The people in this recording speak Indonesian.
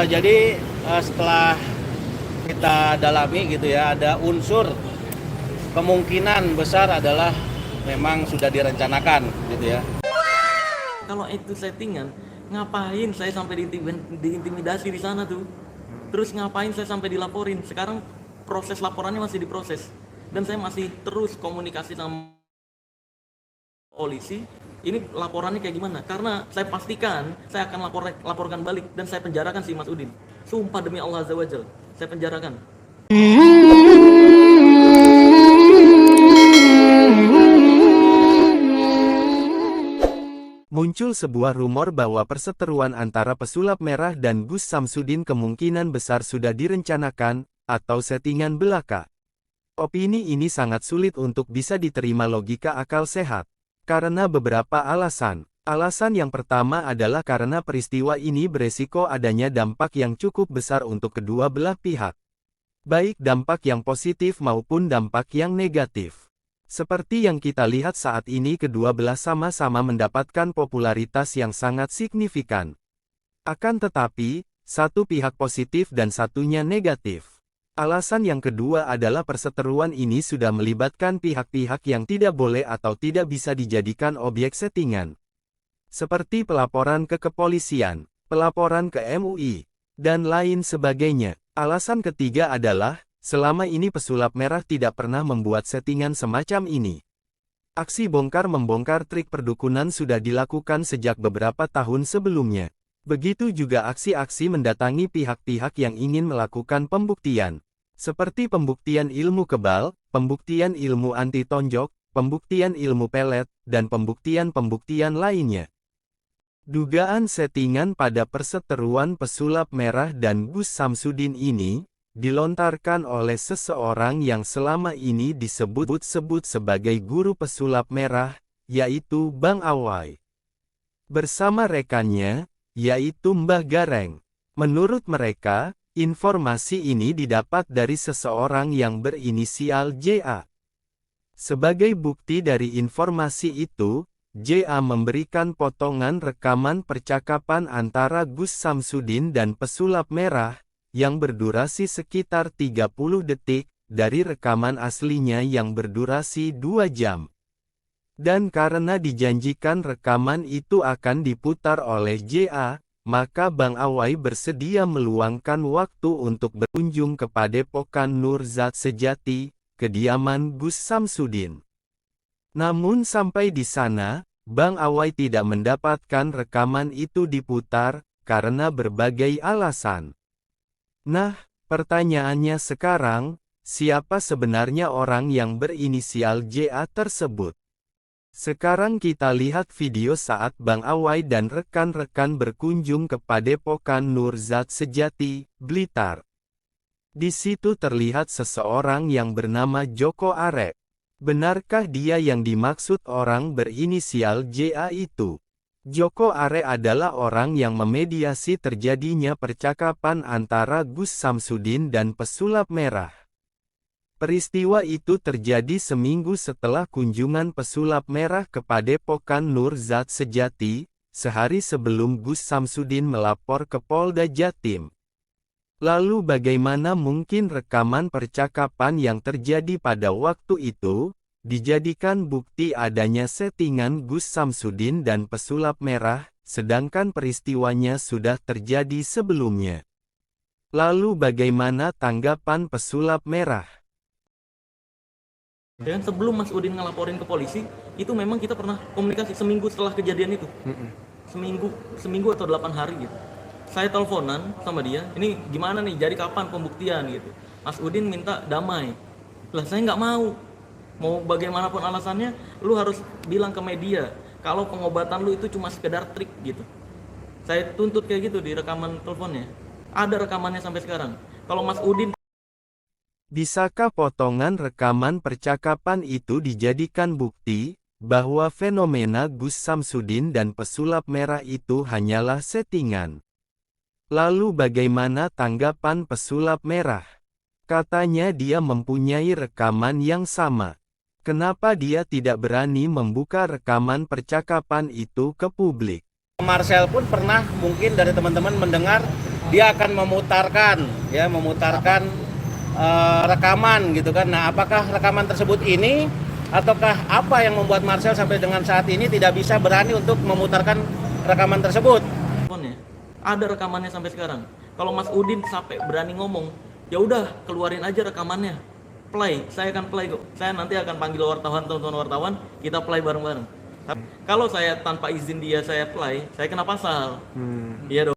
Jadi setelah kita dalami gitu ya, ada unsur kemungkinan besar adalah memang sudah direncanakan gitu ya. Kalau itu settingan, ngapain saya sampai diintimidasi di sana tuh? Terus ngapain saya sampai dilaporin? Sekarang proses laporannya masih diproses dan saya masih terus komunikasi sama polisi. Ini laporannya kayak gimana? Karena saya pastikan saya akan laporkan balik dan saya penjarakan si Mas Udin. Sumpah demi Allah Azza wa Jalla, saya penjarakan. Muncul sebuah rumor bahwa perseteruan antara pesulap merah dan Gus Samsudin kemungkinan besar sudah direncanakan, atau settingan belaka. Opini ini sangat sulit untuk bisa diterima logika akal sehat. Karena beberapa alasan. Alasan yang pertama adalah karena peristiwa ini beresiko adanya dampak yang cukup besar untuk kedua belah pihak. Baik dampak yang positif maupun dampak yang negatif. Seperti yang kita lihat saat ini kedua belah sama-sama mendapatkan popularitas yang sangat signifikan. Akan tetapi, satu pihak positif dan satunya negatif. Alasan yang kedua adalah perseteruan ini sudah melibatkan pihak-pihak yang tidak boleh atau tidak bisa dijadikan objek settingan. Seperti pelaporan ke kepolisian, pelaporan ke MUI, dan lain sebagainya. Alasan ketiga adalah, selama ini pesulap merah tidak pernah membuat settingan semacam ini. Aksi bongkar-membongkar trik perdukunan sudah dilakukan sejak beberapa tahun sebelumnya. Begitu juga aksi-aksi mendatangi pihak-pihak yang ingin melakukan pembuktian. Seperti pembuktian ilmu kebal, pembuktian ilmu anti tonjok, pembuktian ilmu pelet, dan pembuktian-pembuktian lainnya. Dugaan settingan pada perseteruan pesulap merah dan Gus Samsudin ini, dilontarkan oleh seseorang yang selama ini disebut-sebut sebagai guru pesulap merah, yaitu Bang Awai. Bersama rekannya, yaitu Mbah Gareng. Menurut mereka, informasi ini didapat dari seseorang yang berinisial JA. Sebagai bukti dari informasi itu, JA memberikan potongan rekaman percakapan antara Gus Samsudin dan pesulap merah, yang berdurasi sekitar 30 detik, dari rekaman aslinya yang berdurasi 2 jam. Dan karena dijanjikan rekaman itu akan diputar oleh JA, maka Bang Awai bersedia meluangkan waktu untuk berkunjung ke Padepokan Nur Zat Sejati, kediaman Gus Samsudin. Namun sampai di sana, Bang Awai tidak mendapatkan rekaman itu diputar, karena berbagai alasan. Nah, pertanyaannya sekarang, siapa sebenarnya orang yang berinisial JA tersebut? Sekarang kita lihat video saat Bang Awai dan rekan-rekan berkunjung ke Padepokan Nur Zat Sejati, Blitar. Di situ terlihat seseorang yang bernama Joko Are. Benarkah dia yang dimaksud orang berinisial JA itu? Joko Are adalah orang yang memediasi terjadinya percakapan antara Gus Samsudin dan pesulap merah. Peristiwa itu terjadi seminggu setelah kunjungan pesulap merah ke Padepokan Nur Zat Sejati, sehari sebelum Gus Samsudin melapor ke Polda Jatim. Lalu bagaimana mungkin rekaman percakapan yang terjadi pada waktu itu, dijadikan bukti adanya settingan Gus Samsudin dan pesulap merah, sedangkan peristiwanya sudah terjadi sebelumnya? Lalu bagaimana tanggapan pesulap merah? Dan sebelum Mas Udin ngelaporin ke polisi, itu memang kita pernah komunikasi seminggu setelah kejadian itu. Seminggu atau 8 hari gitu. Saya teleponan sama dia, ini gimana nih, jadi kapan pembuktian gitu. Mas Udin minta damai. Lah saya nggak mau. Mau bagaimanapun alasannya, lu harus bilang ke media, kalau pengobatan lu itu cuma sekedar trik gitu. Saya tuntut kayak gitu di rekaman teleponnya. Ada rekamannya sampai sekarang. Kalau Mas Udin, Bisakah potongan rekaman percakapan itu dijadikan bukti, bahwa fenomena Gus Samsudin dan pesulap merah itu hanyalah settingan? Lalu bagaimana tanggapan pesulap merah? Katanya dia mempunyai rekaman yang sama. Kenapa dia tidak berani membuka rekaman percakapan itu ke publik? Marcel pun pernah mungkin dari teman-teman mendengar dia akan memutarkan rekaman gitu kan. Nah, apakah rekaman tersebut ini ataukah apa yang membuat Marcel sampai dengan saat ini tidak bisa berani untuk memutarkan rekaman tersebut? Teleponnya. Ada rekamannya sampai sekarang. Kalau Mas Udin sampai berani ngomong, ya udah keluarin aja rekamannya. Play, saya akan play kok. Saya nanti akan panggil wartawan, teman-teman wartawan, kita play bareng-bareng. Tapi kalau saya tanpa izin dia saya play, saya kena pasal. Iya dong.